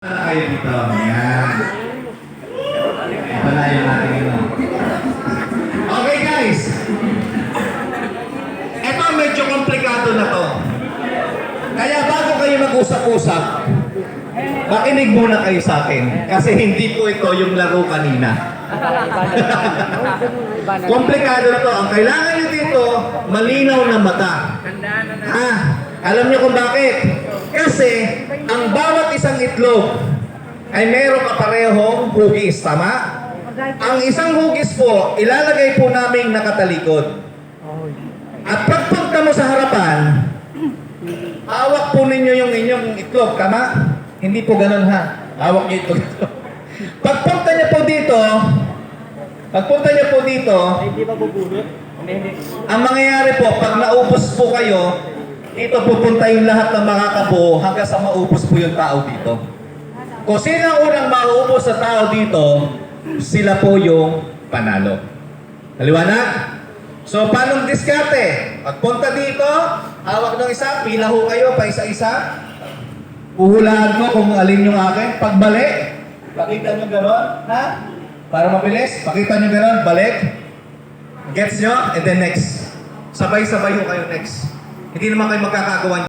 Kayo dito. Yan. Ito na yung ating ino. Okay guys. Ito medyo komplikado na to. Kaya bago kayo mag-usap-usap, makinig muna kayo sa akin. Kasi hindi po ito yung laro kanina. Komplikado na to. Ang kailangan nyo dito, malinaw na mata. Ha? Alam niyo kung bakit? Kasi ang bawat isang itlog ay meron kaparehong hugis, tama? Ang isang hugis po, ilalagay po namin nakatalikod. At pagpunta mo sa harapan, hawak po ninyo yung inyong itlog, tama? Hindi po ganun ha. Hawak niyo itlog. Pagpunta niyo po dito, Hindi ba bubulot? ang mangyayari po, pag naubos po kayo, ito pupunta yung lahat ng makakabuo hanggang sa maubos po yung tao dito. Kung sino ang unang maubos sa tao dito, sila po yung panalo. Naliwanag? So, paano diskarte? Pagpunta dito, hawak ng isa, pila ho kayo, pa isa-isa. Uhulaan ko kung alin yung akin. Pagbalik, pakita nyo gano'n, ha? Para mabilis, pakita nyo gano'n, balik. Gets nyo? And then next. Sabay-sabay ho kayo next. Hindi naman kayo magkakagawa